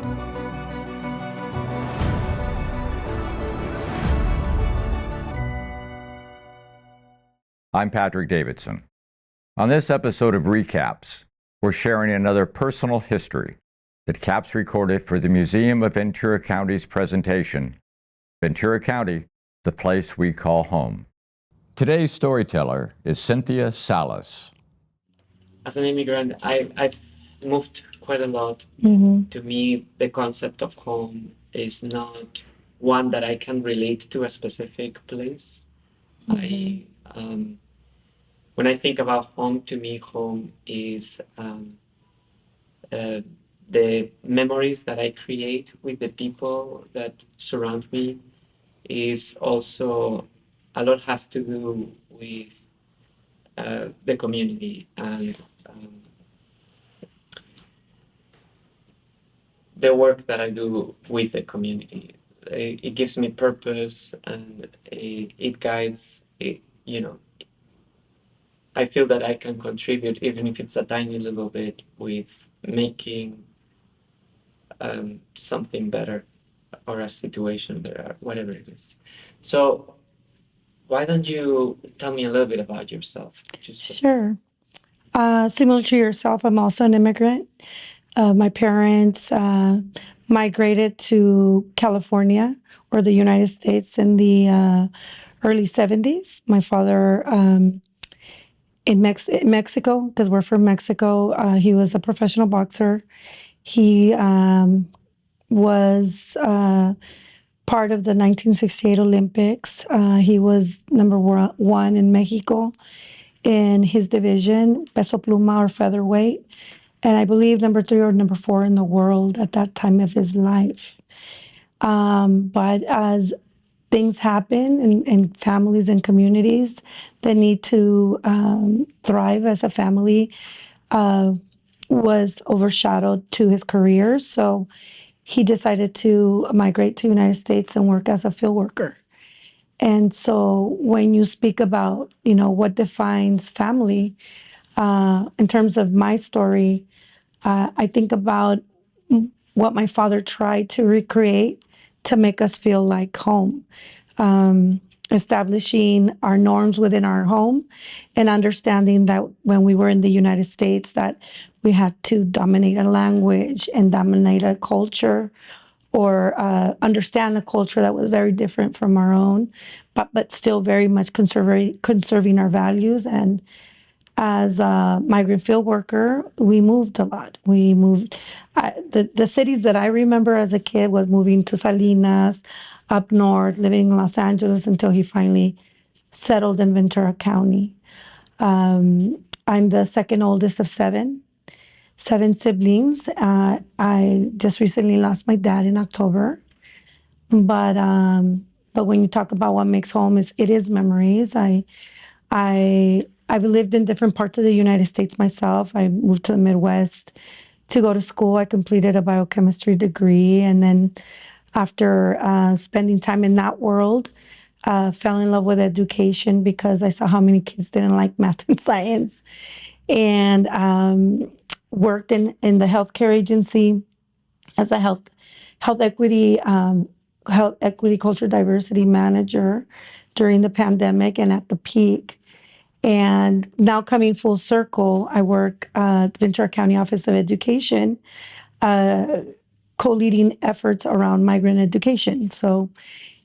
I'm Patrick Davidson. On this episode of ReCAPS, we're sharing another personal history that CAPS recorded for the Museum of Ventura County's presentation, Ventura County, the place we call home. Today's storyteller is Cynthia Salas. As an immigrant, I've moved quite a lot. To me, the concept of home is not one that I can relate to a specific place. When I think about home, to me, home is the memories that I create with the people that surround me. Is also a lot has to do with the community and the work that I do with the community. It gives me purpose and it guides it, I feel that I can contribute, even if it's a tiny little bit, with making something better or a situation better, whatever it is. So why don't you tell me a little bit about yourself? Sure. Similar to yourself, I'm also an immigrant. My parents migrated to California or the United States in the early 70s. My father in Mexico, because we're from Mexico, he was a professional boxer. He was part of the 1968 Olympics. He was number one in Mexico in his division, peso pluma or featherweight, and I believe number 3 or number 4 in the world at that time of his life. But as things happen in families and communities that need to thrive as a family, was overshadowed to his career. So he decided to migrate to the United States and work as a field worker. And so when you speak about, what defines family, in terms of my story, I think about what my father tried to recreate to make us feel like home, establishing our norms within our home and understanding that when we were in the United States that we had to dominate a language and dominate a culture or understand a culture that was very different from our own, but still very much conserving our values. And as a migrant field worker, we moved a lot. We moved, the cities that I remember as a kid was moving to Salinas, up north, living in Los Angeles until he finally settled in Ventura County. I'm the second oldest of seven siblings. I just recently lost my dad in October. But when you talk about what makes home, it is memories. I've lived in different parts of the United States myself. I moved to the Midwest to go to school. I completed a biochemistry degree, and then after spending time in that world, fell in love with education because I saw how many kids didn't like math and science, and worked in the healthcare agency as a health equity culture diversity manager during the pandemic and at the peak. And now coming full circle, I work at the Ventura County Office of Education, co-leading efforts around migrant education. So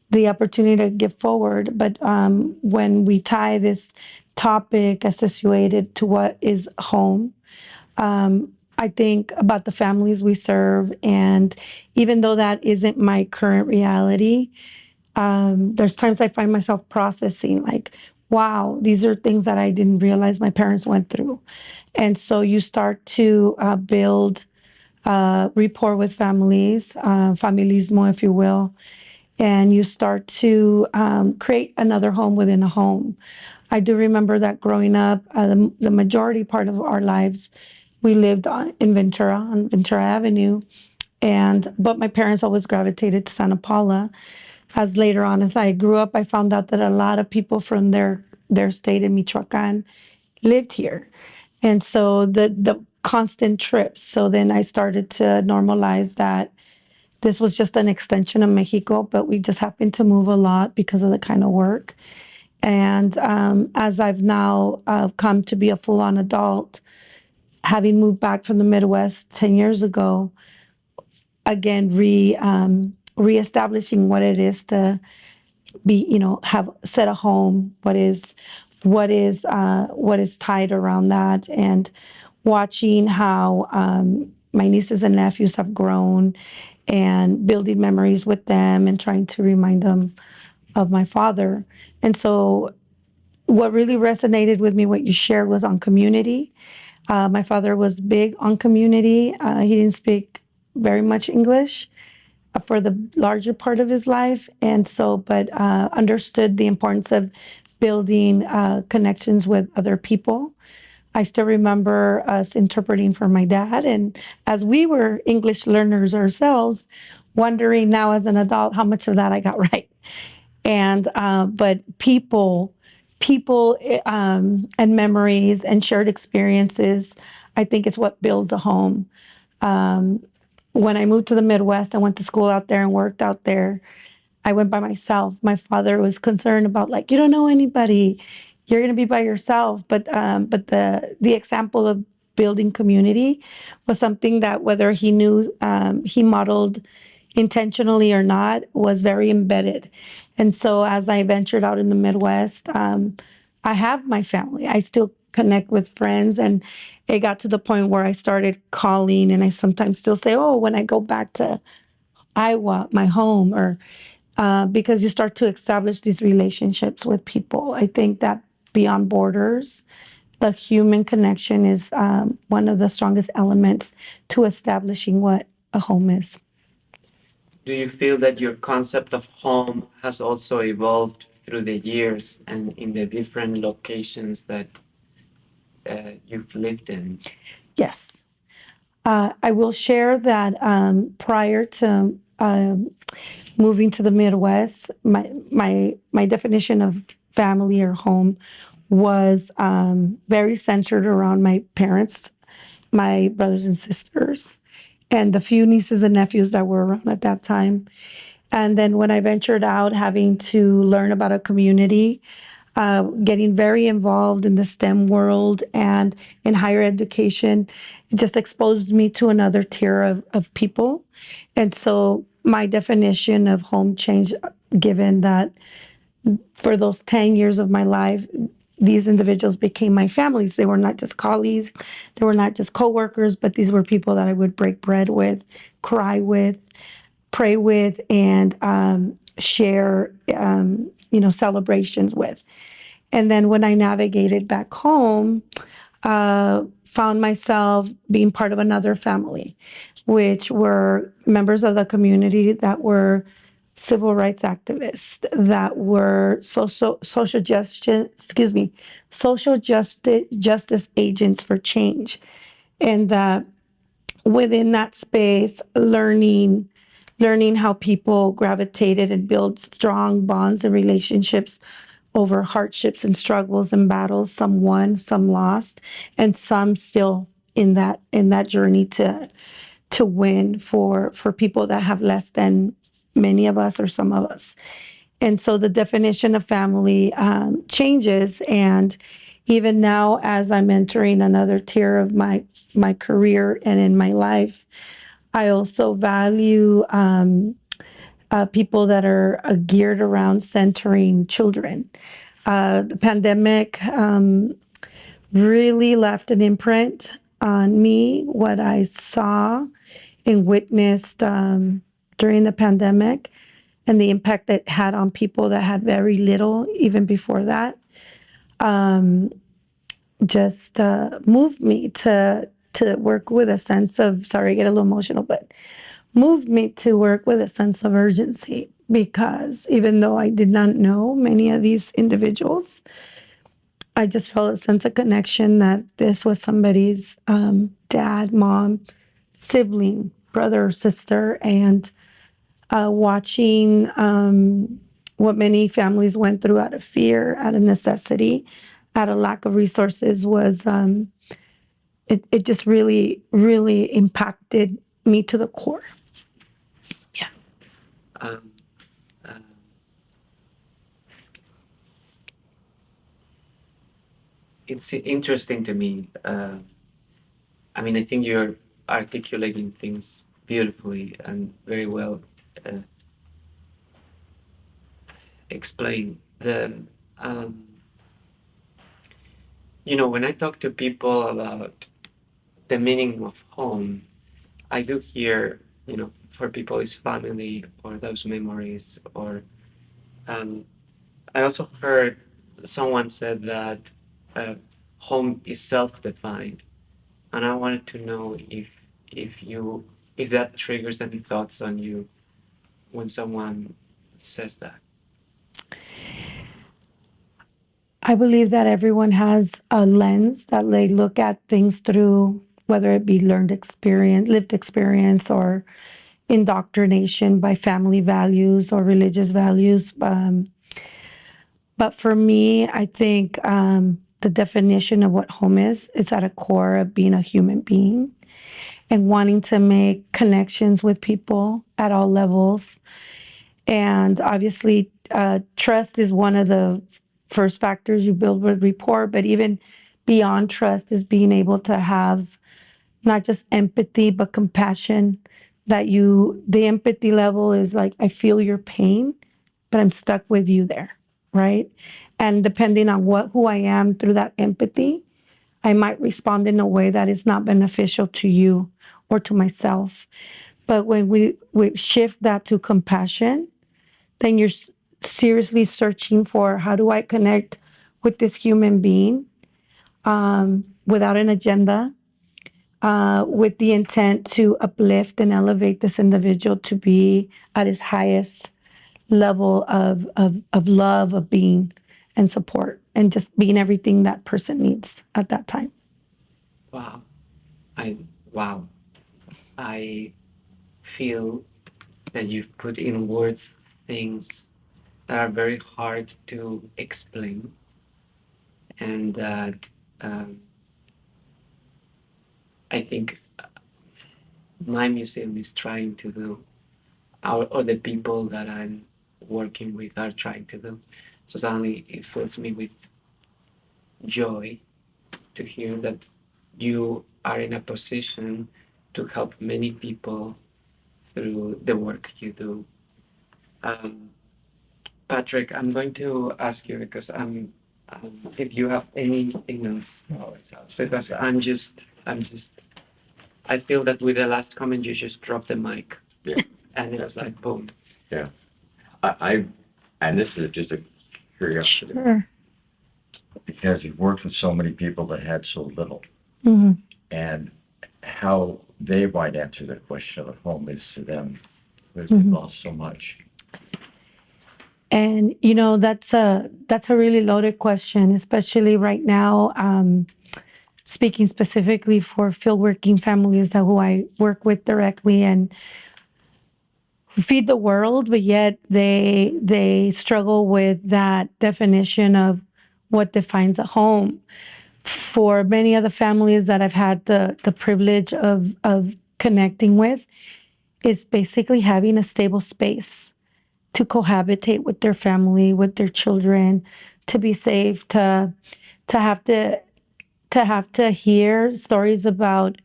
the opportunity to give forward. But when we tie this topic associated to what is home, I think about the families we serve. And even though that isn't my current reality, there's times I find myself processing like, wow, these are things that I didn't realize my parents went through. And so you start to build rapport with families, familismo, if you will, and you start to create another home within a home. I do remember that growing up, the majority part of our lives, we lived in Ventura, on Ventura Avenue, but my parents always gravitated to Santa Paula. As later on, as I grew up, I found out that a lot of people from their state in Michoacan lived here. And so the constant trips. So then I started to normalize that this was just an extension of Mexico, but we just happened to move a lot because of the kind of work. And as I've now come to be a full-on adult, having moved back from the Midwest 10 years ago, again, reestablishing what it is to be, have set a home, what is tied around that, and watching how my nieces and nephews have grown and building memories with them and trying to remind them of my father. And so what really resonated with me, what you shared, was on community. My father was big on community. He didn't speak very much English for the larger part of his life, and so, but understood the importance of building connections with other people. I still remember us interpreting for my dad, and as we were English learners ourselves, wondering now as an adult how much of that I got right. And but and memories and shared experiences, I think, is what builds a home. Um, when I moved to the Midwest, I went to school out there and worked out there. I went by myself. My father was concerned about, like, you don't know anybody, you're going to be by yourself. But the example of building community was something that, whether he knew, he modeled intentionally or not, was very embedded. And so as I ventured out in the Midwest, I have my family. I still connect with friends, and it got to the point where I started calling, and I sometimes still say, oh, when I go back to Iowa, my home, or because you start to establish these relationships with people. I think that beyond borders, the human connection is one of the strongest elements to establishing what a home is. Do you feel that your concept of home has also evolved through the years and in the different locations that you've lived in? Yes. I will share that prior to moving to the Midwest, my definition of family or home was very centered around my parents, my brothers and sisters, and the few nieces and nephews that were around at that time. And then when I ventured out, having to learn about a community, getting very involved in the STEM world and in higher education, it just exposed me to another tier of people. And so my definition of home changed, given that for those 10 years of my life, these individuals became my families. They were not just colleagues, they were not just coworkers, but these were people that I would break bread with, cry with, pray with, and share, celebrations with. And then when I navigated back home, found myself being part of another family, which were members of the community that were civil rights activists, that were social justice agents for change, and that within that space, learning how people gravitated and built strong bonds and relationships over hardships and struggles and battles. Some won, some lost, and some still in that journey to win for people that have less than many of us or some of us. And so the definition of family changes. And even now, as I'm entering another tier of my career and in my life, I also value people that are geared around centering children. The pandemic really left an imprint on me. What I saw and witnessed during the pandemic, and the impact it had on people that had very little even before that, just moved me to work with a sense of, sorry, I get a little emotional, but moved me to work with a sense of urgency, because even though I did not know many of these individuals, I just felt a sense of connection that this was somebody's dad, mom, sibling, brother, or sister. And watching what many families went through out of fear, out of necessity, out of lack of resources, was it just really, really impacted me to the core. Yeah. Um, uh, it's interesting to me. I mean, I think you're articulating things beautifully and very well explained. Um, when I talk to people about the meaning of home, I do hear, for people it's family or those memories, or I also heard someone said that uh, home is self-defined, and I wanted to know if that triggers any thoughts on you when someone says that. I believe that everyone has a lens that they look at things through, whether it be learned experience, lived experience, or indoctrination by family values or religious values. But for me, I think the definition of what home is at a core of being a human being and wanting to make connections with people at all levels. And obviously, trust is one of the first factors you build with rapport, but even beyond trust is being able to have not just empathy, but compassion. The empathy level is like, I feel your pain, but I'm stuck with you there, right? And depending on who I am through that empathy, I might respond in a way that is not beneficial to you or to myself. But when we shift that to compassion, then you're seriously searching for how do I connect with this human being without an agenda, with the intent to uplift and elevate this individual to be at his highest level of love, of being, and support, and just being everything that person needs at that time. Wow. I wow. I feel that you've put in words things that are very hard to explain, and that I think my museum is trying to do, or the people that I'm working with are trying to do. So suddenly it fills me with joy to hear that you are in a position to help many people through the work you do. Um, Patrick, I'm going to ask you because if you have anything else, because I feel that with the last comment you just dropped the mic, Yeah. and it was like boom. Yeah. I and this is just a curiosity Sure. because you've worked with so many people that had so little, Mhm. and how they might answer the question of home is to them because Mhm. they've lost so much. And that's a really loaded question, especially right now. Speaking specifically for field working families that who I work with directly and feed the world, but yet they struggle with that definition of what defines a home. For many of the families that I've had the privilege of connecting with, it's basically having a stable space to cohabitate with their family, with their children, to be safe, to have to hear stories about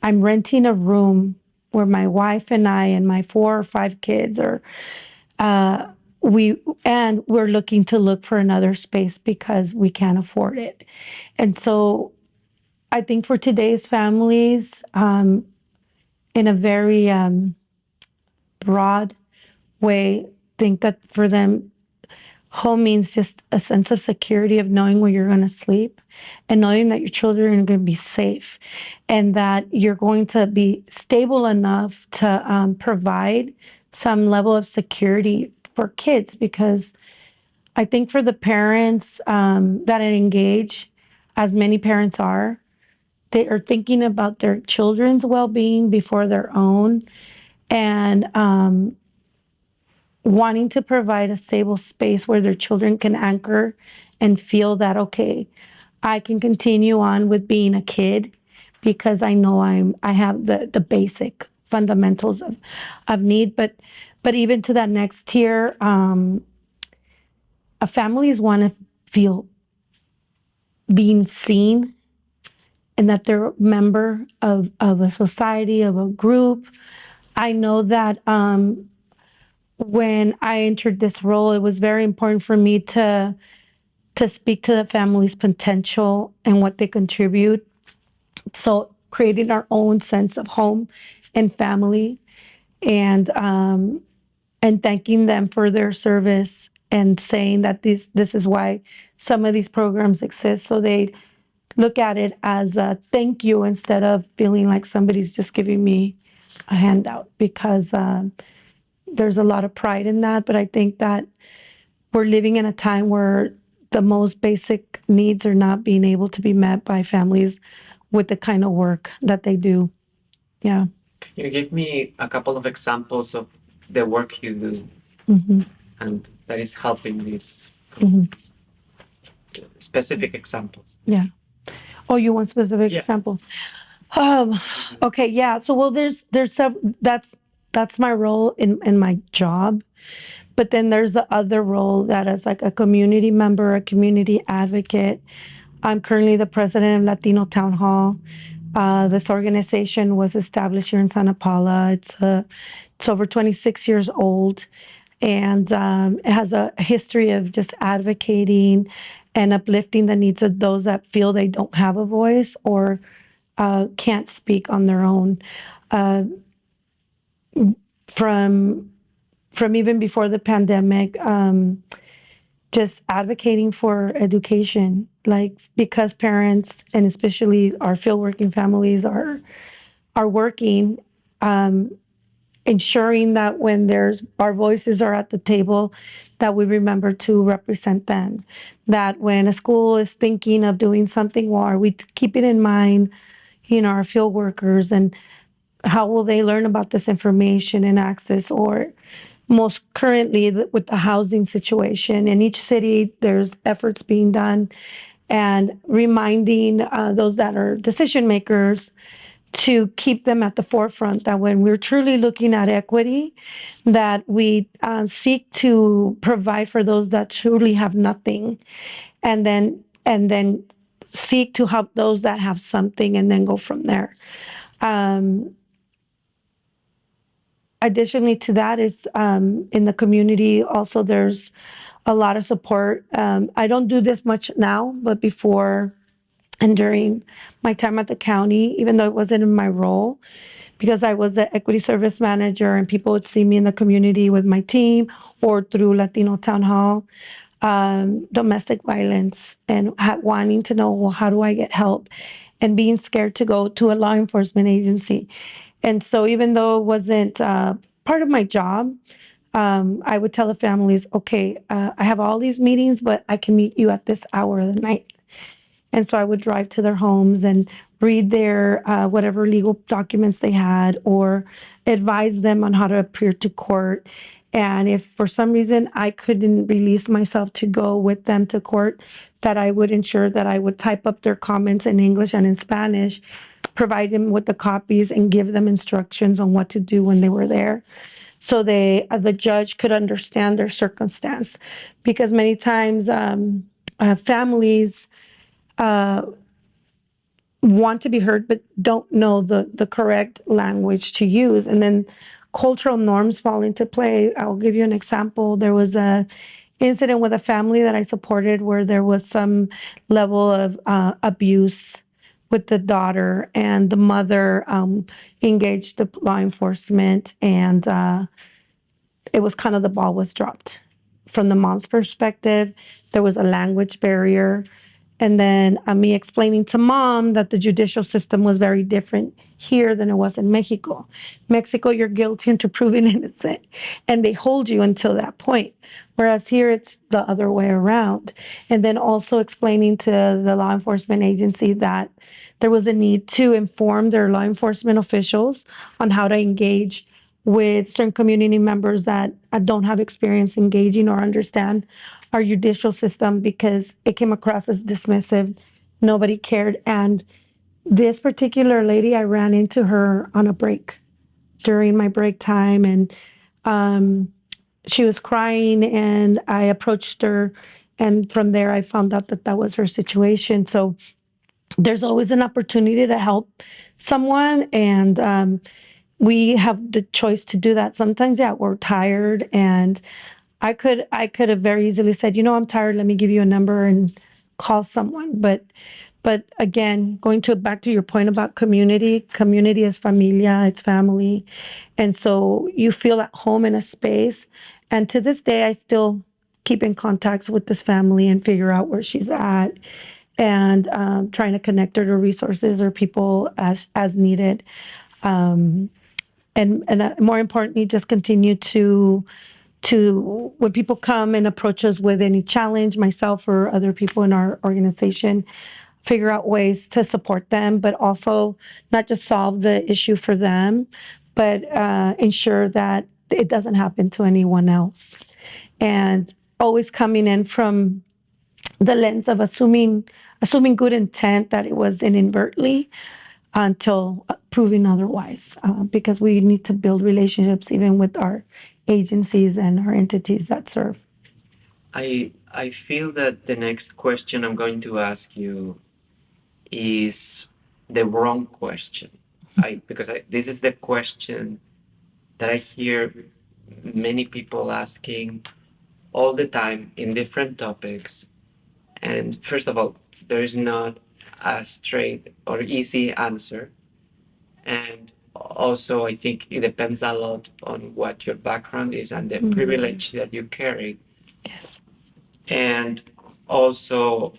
I'm renting a room where my wife and I and my 4 or 5 kids are we're looking to look for another space because we can't afford it. And so I think for today's families, in a very broad way, think that for them, home means just a sense of security of knowing where you're going to sleep and knowing that your children are going to be safe and that you're going to be stable enough to provide some level of security for kids. Because I think for the parents that engage, as many parents are, they are thinking about their children's well being before their own. And wanting to provide a stable space where their children can anchor and feel that, okay, I can continue on with being a kid, because I know I have the basic fundamentals of need. But even to that next tier, families want to feel being seen and that they're a member of a society, of a group. I know that when I entered this role, it was very important for me to speak to the family's potential and what they contribute. So creating our own sense of home and family, and thanking them for their service and saying that this is why some of these programs exist. So they look at it as a thank you instead of feeling like somebody's just giving me a handout, because there's a lot of pride in that. But I think that we're living in a time where the most basic needs are not being able to be met by families with the kind of work that they do. Yeah. Can you give me a couple of examples of the work you do hmm and that is helping these hmm specific examples? Yeah. Oh, you want specific Yeah. example? Okay, yeah. So well, there's that's my role in my job. But then there's the other role that is like a community member, a community advocate. I'm currently the president of Latino Town Hall. This organization was established here in Santa Paula. It's over 26 years old, and it has a history of just advocating and uplifting the needs of those that feel they don't have a voice or can't speak on their own. Uh, from even before the pandemic, just advocating for education, like because parents and especially our field working families are working, ensuring that when there's our voices are at the table, that we remember to represent them. That when a school is thinking of doing something more, we keep it in mind, our field workers, and how will they learn about this information and access, or most currently with the housing situation in each city, there's efforts being done, and reminding those that are decision makers to keep them at the forefront, that when we're truly looking at equity, that we seek to provide for those that truly have nothing, and then seek to help those that have something, and then go from there. Um, Additionally to that is in the community also there's a lot of support. I don't do this much now, but before and during my time at the county, even though it wasn't in my role, because I was the equity service manager and people would see me in the community with my team or through Latino Town Hall, domestic violence, and wanting to know, well, how do I get help? And being scared to go to a law enforcement agency. And so even though it wasn't part of my job, I would tell the families, okay, I have all these meetings, but I can meet you at this hour of the night. And so I would drive to their homes and read their whatever legal documents they had, or advise them on how to appear to court. And if for some reason I couldn't release myself to go with them to court, that I would ensure that I would type up their comments in English and in Spanish, provide them with the copies, and give them instructions on what to do when they were there, so the judge could understand their circumstance. Because many times families want to be heard but don't know the correct language to use, and then cultural norms fall into play. I'll give you an example. There was a incident with a family that I supported where there was some level of abuse with the daughter, and the mother engaged the law enforcement, and it was kind of the ball was dropped. From the mom's perspective, there was a language barrier. And then me explaining to mom that the judicial system was very different here than it was in Mexico. Mexico, you're guilty until proven innocent, and they hold you until that point. Whereas here, it's the other way around. And then also explaining to the law enforcement agency that there was a need to inform their law enforcement officials on how to engage with certain community members that don't have experience engaging or understand our judicial system, because it came across as dismissive. Nobody cared. And This particular lady, I ran into her on a break during my break time, and she was crying, and I approached her, and from there I found out that that was her situation. So there's always an opportunity to help someone, and we have the choice to do that. Sometimes, yeah, we're tired, and I could have very easily said, I'm tired. Let me give you a number and call someone. But again, going to back to your point about community, community is familia, it's family, and so you feel at home in a space. And to this day, I still keep in contact with this family and figure out where she's at, and trying to connect her to resources or people as needed. And more importantly, just continue to when people come and approach us with any challenge, myself or other people in our organization, figure out ways to support them, but also not just solve the issue for them, but ensure that it doesn't happen to anyone else. And always coming in from the lens of assuming good intent, that it was inadvertently, until proving otherwise, because we need to build relationships even with our agencies and our entities that serve. I feel that the next question I'm going to ask you is the wrong question. This is the question that I hear many people asking all the time in different topics. And first of all, there is not a straight or easy answer. And also, I think it depends a lot on what your background is and the privilege that you carry. Yes. And also,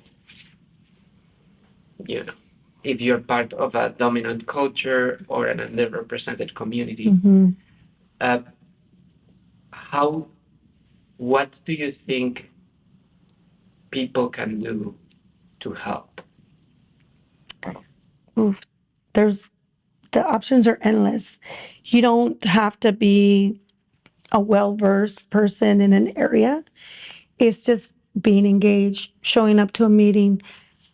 if you're part of a dominant culture or an underrepresented community, uh, what do you think people can do to help? Oof. There's the options are endless. You don't have to be a well-versed person in an area. It's just being engaged, showing up to a meeting,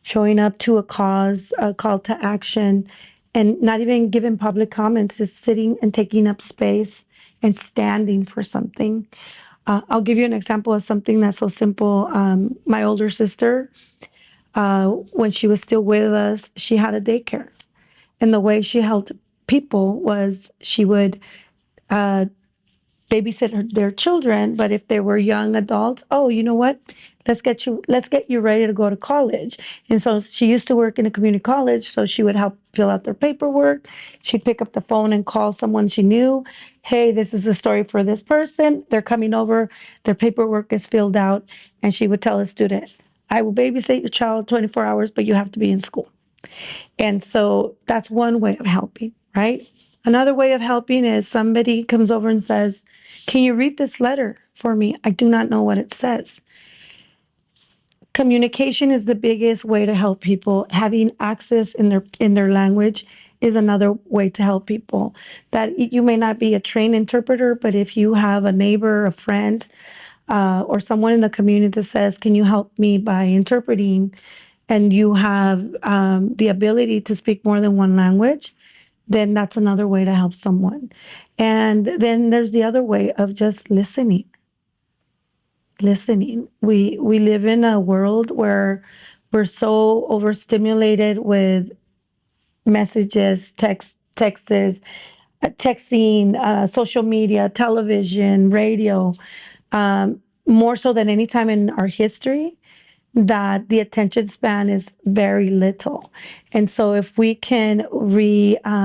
showing up to a cause, a call to action, and not even giving public comments, just sitting and taking up space and standing for something. I'll give you an example of something that's so simple. My older sister, when she was still with us, she had a daycare. And the way she helped people was she would babysit their children, but if they were young adults, oh, you know what? Let's get you ready to go to college. And so she used to work in a community college, so she would help fill out their paperwork. She'd pick up the phone and call someone she knew. Hey, this is the story for this person. They're coming over. Their paperwork is filled out, and she would tell a student, I will babysit your child 24 hours, but you have to be in school. And so that's one way of helping, right? Another way of helping is somebody comes over and says, can you read this letter for me? I do not know what it says. Communication is the biggest way to help people. Having access in their language is another way to help people. That you may not be a trained interpreter, but if you have a neighbor, a friend, or someone in the community that says, can you help me by interpreting? And you have the ability to speak more than one language, then that's another way to help someone. And then there's the other way of just listening. Listening. We live in a world where we're so overstimulated with messages, texting, social media, television, radio, more so than any time in our history, that the attention span is very little. And so if we can reinvite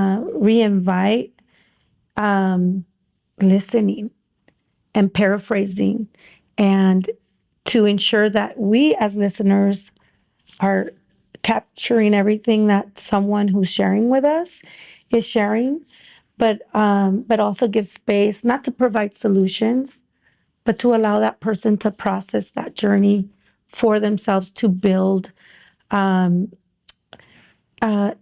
listening and paraphrasing, and to ensure that we as listeners are capturing everything that someone who's sharing with us is sharing, but also give space, not to provide solutions, but to allow that person to process that journey for themselves, to build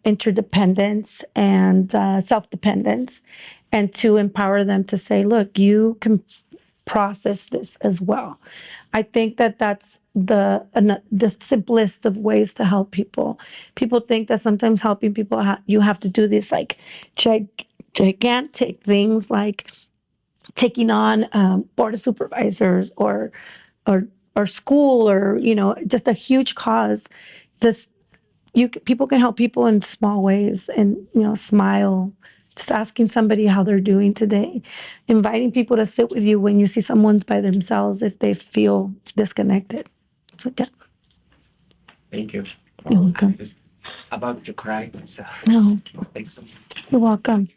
interdependence and self-dependence, and to empower them to say, look, you can process this as well. I think that that's the simplest of ways to help people. People think that sometimes helping people, you have to do this like gigantic things like taking on board of supervisors or or school or just a huge cause. This people can help people in small ways and smile, just asking somebody how they're doing today, inviting people to sit with you when you see someone's by themselves if they feel disconnected. So yeah. Thank you. You're welcome. I'm just about to cry. So No, thanks so much. you're welcome.